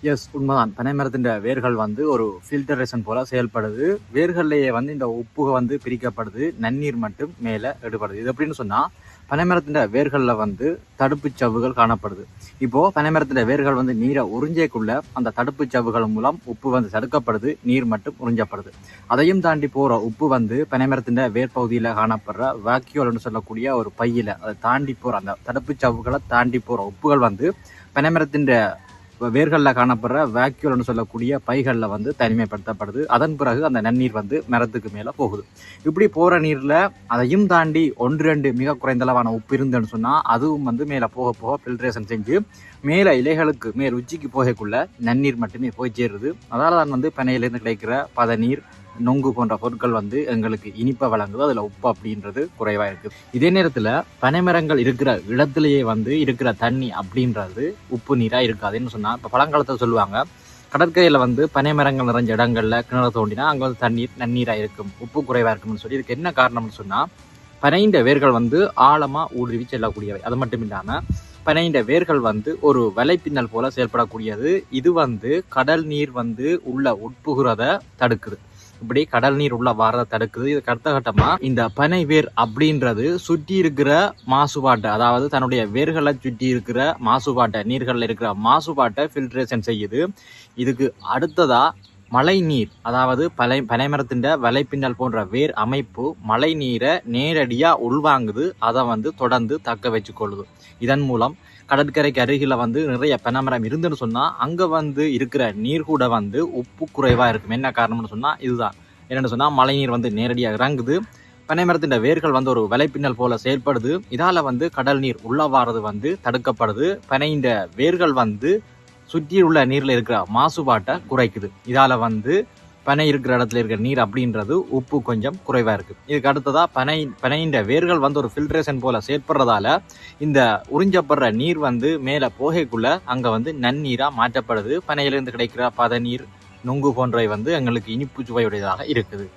S, உண்மைதான். பனை மரத்தின் வேர்கள் வந்து ஒரு ஃபில்டரேஷன் போல செயல்படுது. வேர்கள்லேயே வந்து இந்த உப்பு வந்து பிரிக்கப்படுது, நன்னீர் மட்டும் மேலே எடுபடுது. இது எப்படின்னு சொன்னால், பனை மரத்தின் வேர்களில் வந்து தடுப்பு சவ்வுகள் காணப்படுது. இப்போ பனை மரத்தின் வேர்கள் வந்து நீரை உறிஞ்சக்குள்ள அந்த தடுப்பு சவ்வுகள் மூலம் உப்பு வந்து தடுக்கப்படுது, நீர் மட்டும் உறிஞ்சப்படுது. அதையும் தாண்டி போகிற உப்பு வந்து பனை மரத்தின் வேர் பகுதியில் காணப்படுற வாக்கியோல்னு சொல்லக்கூடிய ஒரு பையில் அதை தாண்டி போகிற அந்த தடுப்பு சவ்வுகளை தாண்டி போகிற உப்புகள் வந்து பனை மரத்தின் வேர்களில் காணப்படுற வேக்யூல்னு சொல்லக்கூடிய பைகளில் வந்து தனிமைப்படுத்தப்படுது. அதன் பிறகு அந்த நன்னீர் வந்து மரத்துக்கு மேலே போகுது. இப்படி போகிற நீரில் அதையும் தாண்டி 1-2 மிக குறைந்தளவான உப்பு இருந்துன்னு சொன்னால் அதுவும் வந்து மேலே போக போக ஃபில்ட்ரேஷன் செஞ்சு மேலே இலைகளுக்கு மேல் உச்சிக்கு போகக்குள்ள நன்னீர் மட்டுமே போய் சேருது. அதால் தான் வந்து பனையிலேருந்து கிடைக்கிற பதநீர், நொங்கு போன்ற பொருட்கள் வந்து எங்களுக்கு இனிப்பை வழங்குது. அதில் உப்பு அப்படின்றது குறைவாக இருக்குது. இதே நேரத்தில் பனைமரங்கள் இருக்கிற இடத்துலையே வந்து இருக்கிற தண்ணி அப்படின்றது உப்பு நீராக இருக்காதுன்னு சொன்னால், இப்போ பழங்காலத்தை சொல்லுவாங்க, கடற்கரையில் வந்து பனைமரங்கள் நிறைஞ்ச இடங்களில் கிணறு தோண்டினா அங்கே வந்து தண்ணீர் நன்னீராக இருக்கும், உப்பு குறைவாக இருக்கும்னு சொல்லி. இதுக்கு என்ன காரணம்னு சொன்னால், பனையின் வேர்கள் வந்து ஆழமாக ஊடுருவி செல்லக்கூடியவை. அது மட்டும் இல்லாமல் பனையின் வேர்கள் வந்து ஒரு வலைப்பின்னல் போல செயல்படக்கூடியது. இது வந்து கடல் நீர் வந்து உள்ள உட்புகிறத தடுக்குது. இப்படி கடல் நீர் உள்ள வாரதை தடுக்குது. இதுக்கு அடுத்த கட்டமா இந்த பனை வேர் அப்படின்றது சுற்றி இருக்கிற மாசுபாட்டை, அதாவது தன்னுடைய வேர்களை சுற்றி இருக்கிற மாசுபாட்டை, நீர்களில் இருக்கிற மாசுபாட்டை ஃபில்ட்ரேஷன் செய்யுது. இதுக்கு அடுத்ததா மழை நீர், அதாவது பனைமரத்தின் வலைப்பின்னல் போன்ற வேர் அமைப்பு மழை நீரை நேரடியாக உள்வாங்குது. அதை வந்து தொடர்ந்து தக்க வச்சு கொள்ளுது. இதன் மூலம் கடற்கரைக்கு அருகில் வந்து நிறைய பனைமரம் இருந்துன்னு சொன்னால் அங்கே வந்து இருக்கிற நீர் கூட வந்து உப்பு குறைவாக இருக்கும். என்ன காரணம்னு சொன்னால் இதுதான். என்னென்னு சொன்னால் மழை நீர் வந்து நேரடியாக இறங்குது, பனைமரத்தின் வேர்கள் வந்து ஒரு வலைப்பின்னல் போல செயல்படுது. இதால் வந்து கடல் நீர் உள்ள வாரது வந்து தடுக்கப்படுது. பனையின் வேர்கள் வந்து சுற்றி உள்ள நீரில் இருக்கிற மாசுபாட்டை குறைக்குது. இதால் வந்து பனை இருக்கிற இடத்துல இருக்கிற நீர் அப்படின்றது உப்பு கொஞ்சம் குறைவாக இருக்குது. இதுக்கு அடுத்ததாக பனையின் வேர்கள் வந்து ஒரு ஃபில்ட்ரேஷன் போல் செயற்படுறதால இந்த உறிஞ்சப்படுற நீர் வந்து மேலே போகைக்குள்ள அங்கே வந்து நன்னீராக மாற்றப்படுது. பனையிலிருந்து கிடைக்கிற பதநீர், நுங்கு போன்றவை வந்து எங்களுக்கு இனிப்பு சுவையுடையதாக இருக்குது.